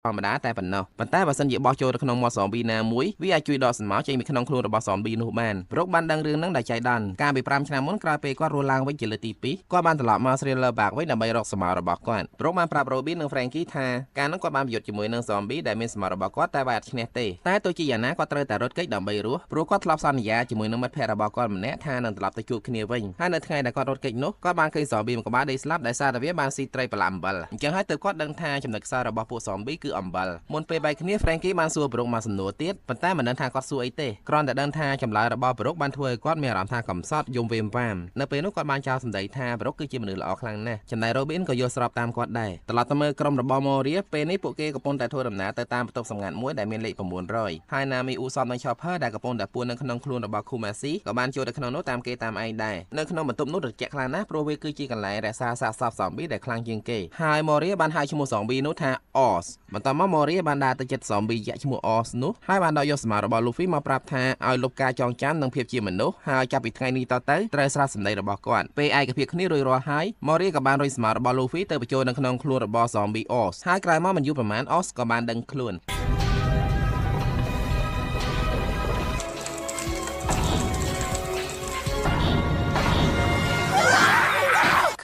ធម្មតាតែប៉ុណ្ណោះប៉ុន្តែបើសិនជាបោះចូលទៅក្នុងមាត់សॉมប៊ីណាមួយវាអាចជួយដកស្រមោលចេញពីក្នុងខ្លួនរបស់សॉមប៊ីនោះបានប្រុកបានដឹងរឿងហ្នឹងដោយចៃដន្យកាលពី5ឆ្នាំមុនក្រោយពេលគាត់រស់ឡើងវិញជាលើកទី2គាត់បានត្រឡប់មក Thriller Bark វិញដើម្បីរកស្រមោលរបស់គាត់ប្រុកបានប្រាប់ Robin និង Frankie ថាកាលនោះគាត់បានប្រយុទ្ធជាមួយនឹងសॉមប៊ីដែលមានស្រមោលរបស់គាត់តែវាអត់ឈ្នះទេតែទោះជាយ៉ាងណាគាត់ត្រូវតែរត់គេចដើម្បីរស់ព្រោះគាត់ធ្លាប់សន្យាជាមួយនឹងមិត្តភក្តិរបស់គាត់ម្នាក់ថានឹងត្រឡប់ទៅជួបគ្នាវិញហើយនៅថ្ងៃដែលគាត់រត់គេចនោះគាត់បានឃើញសॉមប៊ីមួយក្បាលដេកស្លាប់ដោយសារតែវាបានស៊ីត្រីប្រឡាក់អំបិលអញ្ចឹងហើយទើបគាត់ដឹងថាចំណុចខ្សោយរបស់ពួកសॉមប៊ីគឺអំបិលមុនពេលបែកគ្នា Frankie បានសួរប្រុកមកសំណួរទៀតប៉ុន្តែមិនដឹងថាគាត់សួរអីទេគ្រាន់តែដឹងថាចម្លើយរបស់ប្រុកបានធ្វើឲ្យគាត់មានអារម្មណ៍ថាកំសត់យំវេមវាមនៅពេលនោះគាត់បានចោទសម្ដីថាប្រុកគឺជាមនុស្សល្អខ្លាំងណាស់ចំណែក Robin ក៏យល់ស្របតាមគាត់ដែរត្រឡប់ទៅមើលក្រុមរបស់ Moria ពេលនេះពួកគេកំពុងតែធ្វើដំណើរទៅតាមបន្ទប់សម្ងាត់មួយដែលមានលេខ900ហើយ Nami Usopp និង Chopper ដែលកំពុងតែពួននៅក្នុងខ្លួនរបស់ Kumasi ក៏បានចូលទៅក្នុងនោះតាមគេតាមឯងដែរនៅក្នុងបន្ទប់នោះត្រជាក់ខ្លាំងណាស់ព្រោះវាគឺជាកន្លែងរក្សាសាកសព Zombie ដែលខ្លាំងជាងគេហើយ Moria បានហៅឈ្មោះ Zombie នោះថា Oz បន្ទាប់មក Moria បានដើរទៅជិត Zombie យក្សឈ្មោះ Oz នោះហើយបានដកយកស្មារបស់ Luffy មកប្រាប់ថាឲ្យលុបការចងចាំនិងភាពជាមនុស្សហើយចាប់ពីថ្ងៃនេះតទៅត្រូវស្រាវសម្ដីរបស់គាត់ពេលឯកភាពគ្នារួចរាល់ហើយ Moria ក៏បានរុញស្មារបស់ Luffy ទៅបញ្ចូលនៅក្នុងខ្លួនរបស់ Zombie Oz ហើយក្រោយមកមិនយូរប៉ុន្មាន Oz ក៏បានដឹងខ្លួន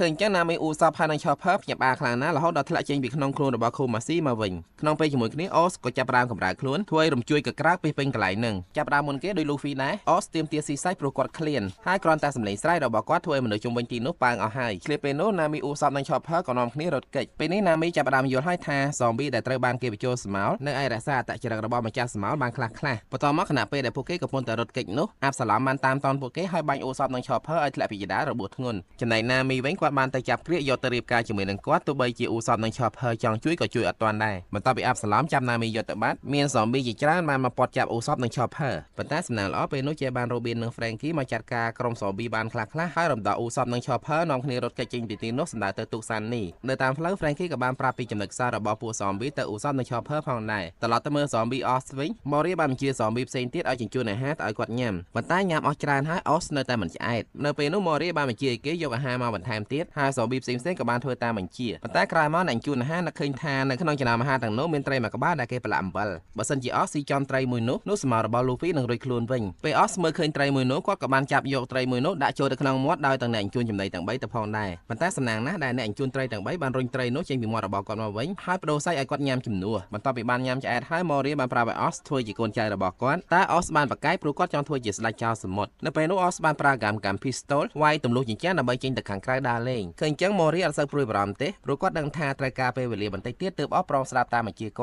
ឃើញចឹង Nami Usopp ហើយនឹង Chopper ភ្ញាក់ផ្អើលខ្លាំងណាស់រហូតដល់ធ្លាក់ចេញពីក្នុងខ្លួនរបស់ Kumasi មកវិញក្នុងពេលជាមួយគ្នា Oz ក៏ចាប់ផ្ដើមកម្រើកខ្លួនធ្វើឲ្យរំជួយកក្រើកពីពេញកន្លែងហ្នឹងចាប់ផ្ដើមមុនគេដោយ Luffy ដែរ Oz ទាមទារស៊ីសាច់ព្រោះគាត់ឃ្លានហើយគ្រាន់តែសម្លេងស្រែករបស់គាត់ធ្វើឲ្យមនុស្សជុំវិញទីនោះប៉ើងអស់ហើយឆ្លៀតពេលនោះ Nami Usopp និង Chopper ក៏នាំគ្នារត់គេចពេលនេះ Nami ចាប់ផ្ដើមយល់ហើយថា Zombie ដែលត្រូវបានគេបញ្ចូលស្មោលនៅឯរក្សាអត្តចរិតរបស់ម្ចាស់ស្មោលបានខ្លះបន្តមកខណៈពេលដែលពួកគេកំពុងតែរត់គេចនោះ Absalom បានតាមតនពួកគេហើយបាញ់ Usopp និង Chopper ឲ្យធ្លាក់ពីជណ្ដើររបួសធ្ងន់ចំណែក Nami វិញគាត់បានទៅចាប់គ្រាកយកទៅរៀបការជាមួយនឹងគាត់ទោះបីជា Usopp និង Chopper ចង់ជួយក៏ជួយអត់ទាន់ដែរបន្ទាប់ពី Absalom ចាប់ Nami យកទៅបាត់មាន Zombie ជាច្រើនបានមកពាត់ចាប់ Usopp និង Chopper ប៉ុន្តែសំណាងល្អពេលនោះជាបាន Robin និង Frankie មកចាត់ការក្រុម Zombie បានខ្លះហើយរំដោះ Usopp និង Chopper នាំគ្នារត់គេចចេញពីទីនោះសម្ដៅទៅទូកសាន់នេះនៅតាមផ្លូវ Frankie ក៏បានប្រាប់ពីចំណុចខ្សោយរបស់ពួក Zombie ទៅ Usopp និង Chopper ផងដែរត្រឡប់ទៅមើល Zombie Oz វិញ Moria បានបញ្ជា Zombie ផ្សេងទៀតឲ្យជញ្ជូនអាហារទៅឲ្យគាត់ញ៉ាំប៉ុន្តែញ៉ាំអស់ច្រើនហើយ Oz នៅតែមិនឆ្អែតនៅពេលនោះ Moria បានបញ្ជាឲ្យគេយកអាហារមកបន្ថែមទៀតហើយ Zombie ផ្សេងក៏បានធ្វើតាមបញ្ជាប៉ុន្តែក្រោយមកអ្នកជូនអាហារនឹកឃើញថានៅក្នុងចំណោមអាហារទាំងនោះមានត្រីមួយក្បាលដែលគេប្រឡាក់អំបិលបើសិនជា Oz ស៊ីចំត្រីមួយនោះស្មារបស់ Luffy នឹងរួចខ្លួនវិញពេល Oz មើលឃើញត្រីមួយនោះគាត់ក៏បានចាប់យកត្រីមួយនោះដាក់ចូលទៅក្នុងមាត់ដោយទាំងអ្នកជូនចំណីទាំង3ទៅផងដែរប៉ុន្តែសំណាងណាស់ដែលអ្នកជូនត្រីទាំង3បានរុញត្រីនោះចេញពីមាត់របស់គាត់មកវិញហើយបដូរសាច់ឲ្យគាត់ញ៉ាំជំនួសបន្ទាប់ពីបានញ៉ាំឆ្អែតហើយ Moria បានប្រាប់ឲ្យ Oz ធ្វើជាកូនចៅរបស់គាត់តែ Oz បានប្រកែកព្រោះគាត់ចង់ធ្វើជាស្ដេចចោលសមុទ្រនៅពេលនោះ Oz បានប្រើកាំ Pistol វាយទម្លុះជញ្ជាំងដើម្បីចេញទៅខាងក្រៅដើរលេងឃើញចឹង Moria អត់សូវព្រួយបារម្ភទេព្រោះគាត់ដឹងថាត្រូវការពេលវេលាបន្តិចទៀតទើប Oz ព្រមស្ដាប់តាមបញ្ជាគាត់